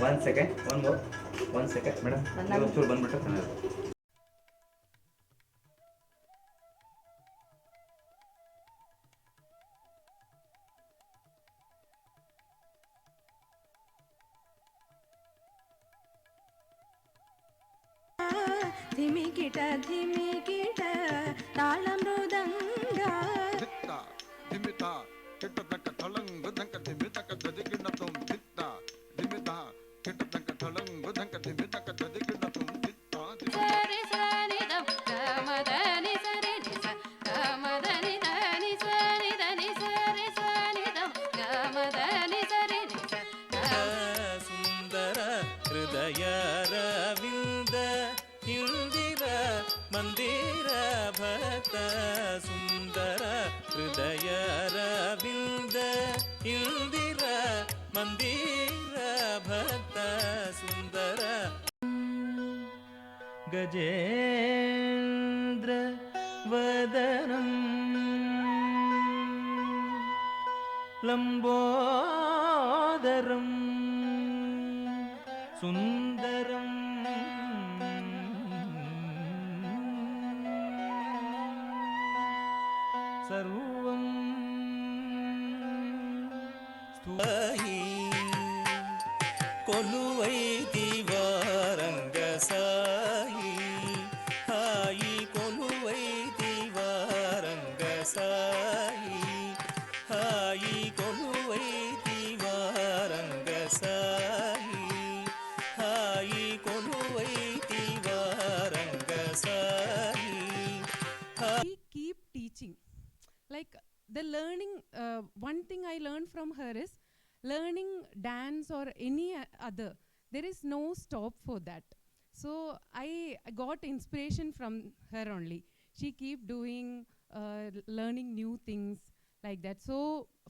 1 second, one more, 1 second, madam. ನೀವು ಒಂಚೂರು ಬಂದ್ಬಿಟ್ಟು ಕನ್ನಡ. ಧಿಮಿಕಿಟ ಧಿಮಿಕಿಟ ತಾಳ ಮೃದಂಗ ಧಿಮಿತ ಕೆಟ್ಟದಕ್ಕ ತಳಂಗು ದಂಕ ಧಿಮಿತಕ ದದಿಗಿನ ತುಂ ದಿತ್ತ ಧಿಮಿತ ಕೆಟ್ಟದಕ್ಕ ತಳಂಗು ದಂಕ ಧಿಮಿತಕ ದದಿಗಿನ ತುಂ ದಿತ್ತ ಸರಿ ಸರಿ ದ ಮದನಿ ಸರಿ ಸ ಮದನಿ ಧನಿ ಸರಿ ಧನಿ ಸರಿ ಸರಿ ದ ಮದನಿ ಸರಿ ಸುಂದರ ಹೃದಯ ರವಿಂದ ಇಂದಿರ ಮಂದಿರ ಭಕ್ತ ಸುಂದರ ಹೃದಯ ರವಿಂದ ಇಂದಿರ ಮಂದಿರ ಭಕ್ತ ಸುಂದರ ಗಜೇಂದ್ರ ವದನಂ ಲಂಬೋದರಂ ಸುಂದರಂ ಸರ್ವಂ ಸ್ತುಹಿ ಕೊಲುವೈ ದಿವಾರಂಗ ಸಾಯಿ ಹಾಯಿ ಕೊಲುವೈ ದಿವಾರಂಗ ಸಾಯಿ ಹಾಯಿ ಕೊಲುವೈ ದಿವಾರಂಗ ಸಾಯಿ ಹಾಯಿ ಕೊಲುವೈ ದಿವಾರಂಗ Sai. We keep teaching. Like the learning, one thing I learned from her is learning dance or any other. There is no stop for that. So I got inspiration from her only. She keep doing, learning new things like that. So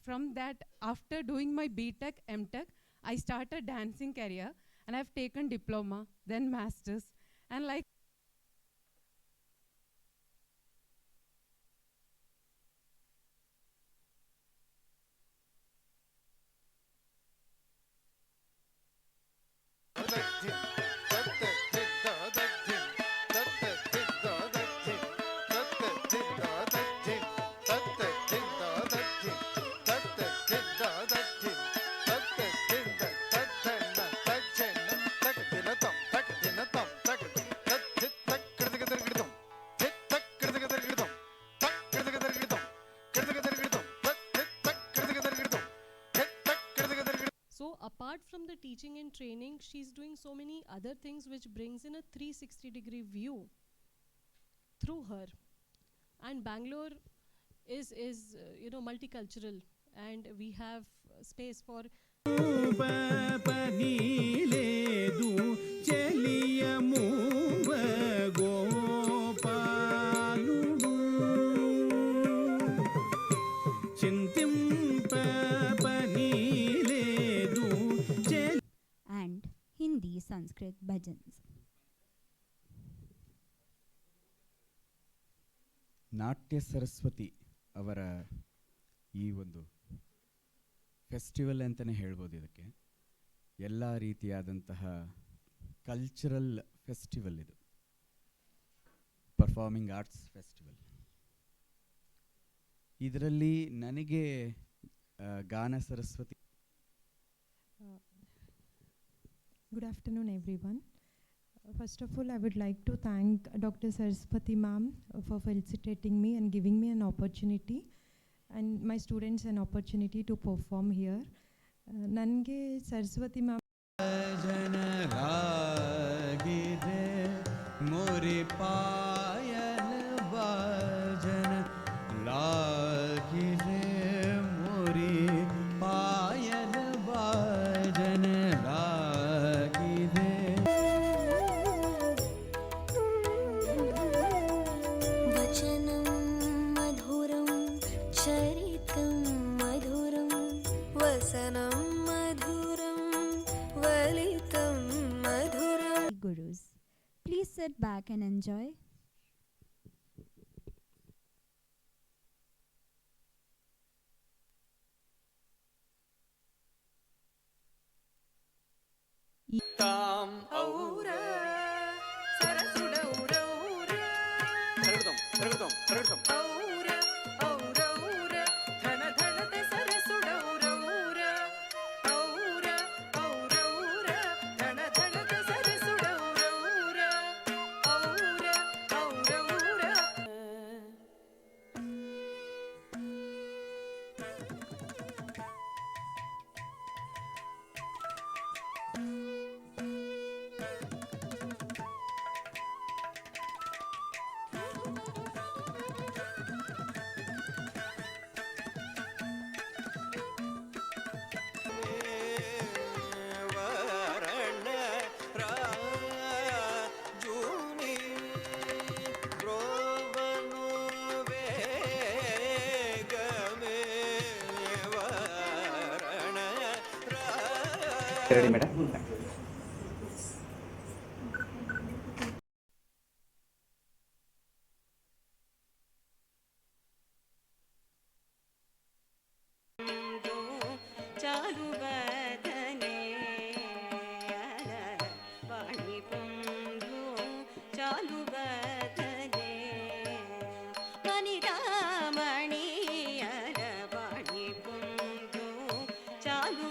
from that, after doing my BTech, MTech, I started dancing career and I've taken diploma, then masters, and like. Apart from the teaching and training, she's doing so many other things which brings in a 360-degree view through her. And Bangalore is multicultural, and we have space for and Hindi Sanskrit bhajans. ನಾಟ್ಯ ಸರಸ್ವತಿ ಅವರ ಈ ಒಂದು festival ಅಂತಲೇ ಹೇಳ್ಬೋದು. ಇದಕ್ಕೆ ಎಲ್ಲ ರೀತಿಯಾದಂತಹ cultural festival ಇದು, ಪರ್ಫಾರ್ಮಿಂಗ್ ಆರ್ಟ್ಸ್ ಫೆಸ್ಟಿವಲ್. ಇದರಲ್ಲಿ ನನಗೆ ಗಾನ Saraswati. Good afternoon, everyone. First of all, I would like to thank Dr. Saraswati ma'am for felicitating me and giving me an opportunity, and my students an opportunity to perform here. Nange Saraswati ma'am मोरे पायल बाजन लागी रे मोरे पायल बाजन लागी रे. वचनं मधुरं चरितं मधुरं वसनं मधुरं वलितं मधुरं. Gurus, please sit back and enjoy. ತಾಂ ಔರ ಸರಸುಡೌರೌರ ತರಗಡಂ ತರಗಡಂ ತರಗಡಂ ಔರ ಔರೌರ ಧನ ಧನತೆ ಸರಸುಡೌರೌರ ಔರ ಔರೌರ ಧನ ಧನತೆ ಸರಸುಡೌರೌರ ಔರ ಔರೌರ. ವರಣ ರಾಜುನಿ ದ್ರೋವನು ವೇಗಮೇ ವರಣ ರೆಡಿ ಮೇಡಮ್. ಚಾಲು ಬದನೆ ವಾಣಿ ಪುಂಡು ಚಾಲು ಬದನೆ ಮನಿರಾಮಣಿಯರ ವಾಣಿ ಪುಂಡು ಚಾಲು